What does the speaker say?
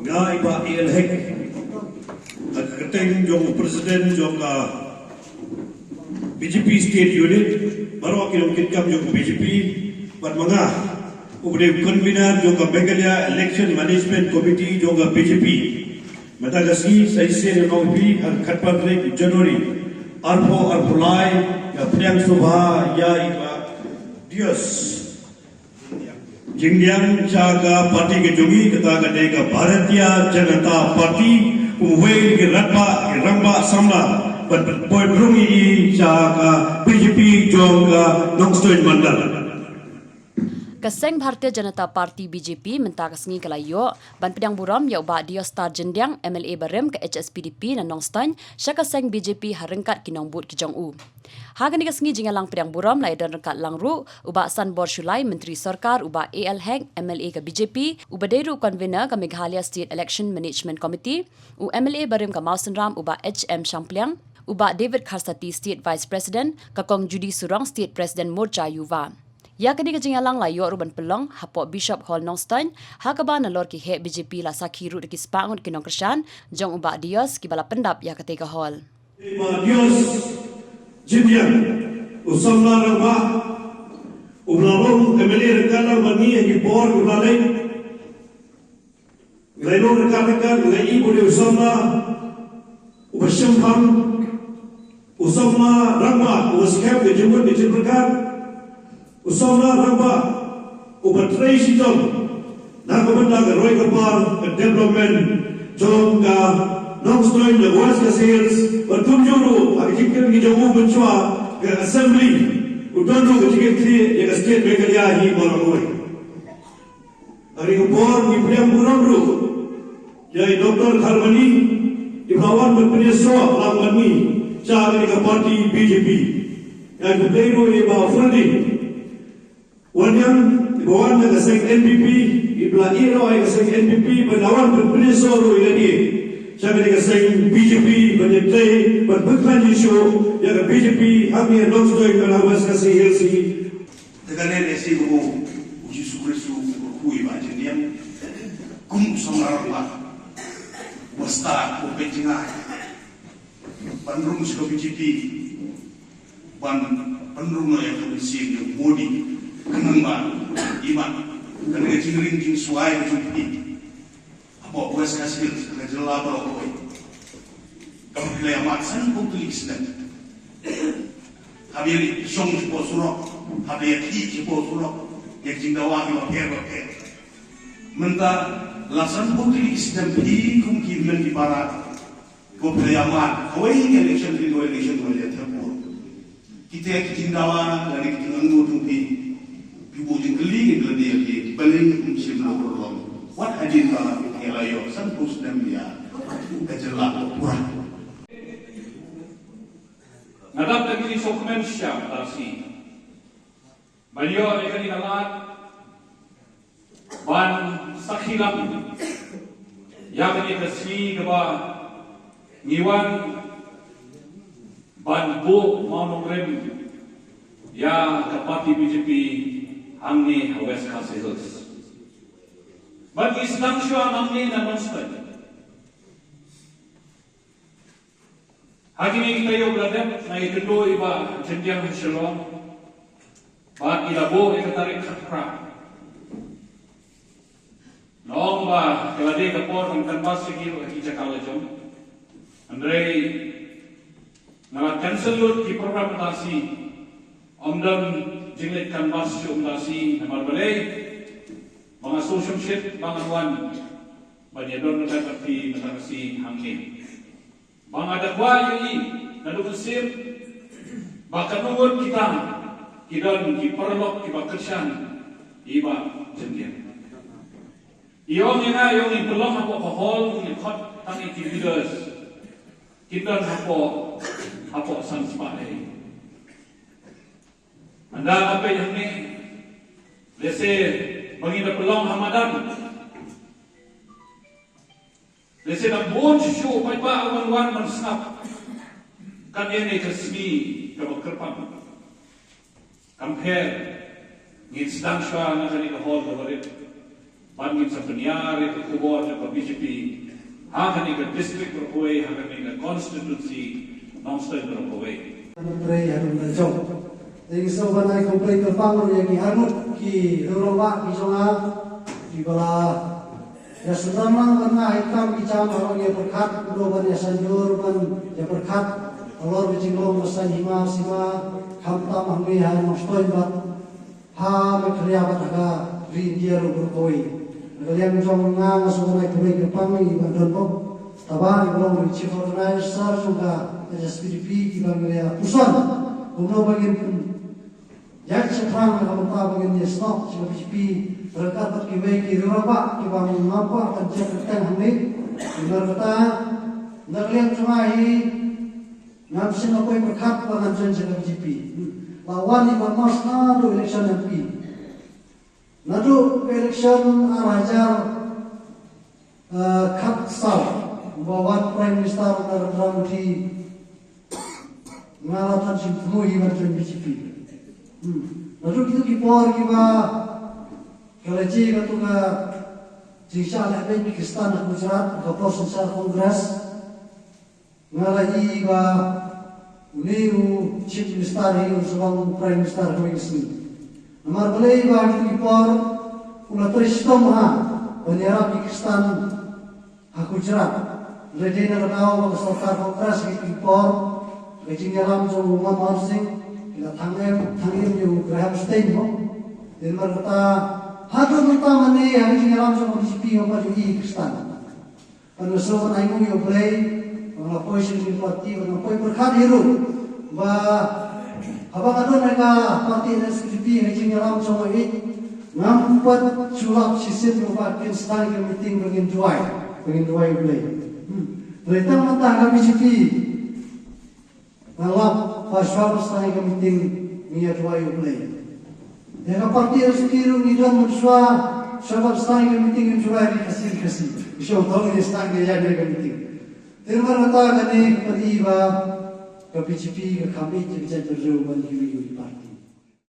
nga iba ielhek nagkateng yung president yung BJP state unit baru kinungkit kam yung BJP pat mga ubre convener yung Meghalaya election management committee yung BJP matagasi sa isen ng OP ang katpagre January arpulai ya priang subha ya iba Dios Jingyang Chaga Parti ke Jungi kata ka Bharatiya Janata Parti uwe ke Ratpa ke Rangba Samla Berungi Chaga BJP Jongga Nongstoin Mandal Kaseng Bharatiya Janata Parti BJP mentakas ngi kalayo ban pedang buram ya uba dia star jendiang MLA barem ke HSPDP na Nongstan sya kaseng BJP harengkat kinongbut ki Jong-u. Hagan dikas ngi jingalang pedang buram lai dan rengkat langru uba San Bor Shulai Menteri Sarkar uba AL Heng MLA ke BJP uba Deru Convener ke Meghalaya State Election Management Committee u MLA barem ke Mausen Ram uba HM Shampliang uba David Kharsati State Vice President ke Kong Judi Surang State President Morcha Yuva. Ya kini kejingalang layo ruban pelong hapok Bishop Hall Nongstan hakaba na lor ki he BJP la sakhiru de kispangun kinong Krishan jong uba Dios ki bala pendap ya ketega hall. Dios Jindian usamla rama ubralong MLA rekala mani yang bor ubralai Laino rekala ngai boleh usamla ubasham usamla rama uskap de jumut de jibrekan Usawna ramba ubatrai sitong nakabanda ka Roy Kapar ka development jong ka Nongstoin na was ka sales bertumjuru agikir ki jomu benchwa ka assembly udonro ka jikir ya ka state Meghalaya hi boromoy ari upor ni priam buramru jai Dr. Kharmani ibawan berpeneso lamani cari ka parti BJP yang beiro ni ba funding Wanyang ibawan na kaseng NPP, ibla iro ay kaseng NPP, banawan berpenisoro ilani. Siya ka kaseng BJP, banyatay, berbeklan isu, ya ka BJP, kami yang nongstoy manawas kaseng Helsi. Teganen esi buku uji sukresu kui macam ni, kum songarapa, wasta kupejinga, panrung siko BJP, panrung yang kemisi yang modi. Kenang ba iman kan ga jingring jing suai jumpi apa buas kasil ga jela ba ko kam kle amat san ko tulis dan habiri song po suro habiri ti po suro ya jingdawa ma per menta lasan ko tulis dan pi kum ki men di para ko kle amat ko election ko ya tapo kita jingdawa dari kinangu tumpi ibu jengkeling itu dia di balik musim lalu. What hajin kalau kelayo santus dan dia kejelak kurang. Nadap lagi dokumen siap tasi. Beliau akan dikalat ban sakhilam yang dikasih kepada ngiwan ban bu monogrem ya keparti BJP Angni West Hills. Bagi Islam Syua Angni dan Nongstoin. Hari ini kita yuk belajar naik kedua iba jenjang Shalom. Bagi labo ikatarik khakra. Nong ba keladi kapor mengkan pas segi lagi cakal jom. Andre ngalat cancel lut di program tasi. Omdan jinglet kanvas umdasi namar balay mga association mga wan banyadon na parti matangasi hangin mga dakwa yui nadukasir baka nungod kita kidon kiparlok kibakersan iba jendian iyong ina yung ipulong ako kahol kung ikot tang ikibidos kidon hapo sansbalay anda apa yang ni? Lese bagi na pelong Hamadan. Lese na bon show pa awan mansap. Kan ini kesmi kabakerpam. Compare ngin sedang syah na kani ka hol barit. Bangin sa penyari ke kubur ke BJP, hakan ke district berkuai, hakan ke constituency non-state berkuai. Menteri Harun Tanjung. Jadi sebenarnya komplek terbangun yang dihanut ki Eropa ki Songa di bala ya sedang karena hitam kicam orang yang berkat udah ya sanjur ban ya berkat alor bijinglong masan hima sima kamta mahmi han mostoi bat ha mekriya bataga rindia ro berkoi kalian jong nga sebenarnya komplek terbangun bandon pop taban belum chief organizer juga SPDP di Bangladesh pusat umno bagian jak sekarang kalau kita bagian di stop SPDP berkat kibai ki Eropa ki bang mampu akan cepetan hamil benar kata naklian cuma hi ngapsin apa yang berkat dengan SPDP lawan di mas nado election MP nado election arajar kat sal bawa Prime Minister Narendra Modi ngalatan simpul iman BJP. Lalu kita kipor kita kalaji katuga jisha lebe Pakistan Gujarat kapor sensar Kongres ngalai ba uniu Chief Minister hiu sebang Prime Minister Koisni. Namar boleh ba kita kipor ulatristom ha banyara Pakistan Gujarat. Jadi nak tahu Sarkar Kongres kita kipor Kecing dalam jom Muhammad Singh kita tangemอยู่ Graham Stein mo dan berkata hatu minta mani hari dalam jom BJP apa jadi Kristan penusuhan aimu yo play mengapoi sini parti mengapoi berkat hiru ba apa kata mereka parti SPDP hari dalam jom ini ngampat sulap sistem membuat standing meeting begin duai play mereka mentah BJP ngalap pasal stay meeting niya dua play. Yang parti sekiru ni dan muswa sebab stay meeting dua dikasih. Bisa tahu ni stay dia jadi meeting. Terima kasih kerana kami ke BJP ke kami jadi terjun bagi parti.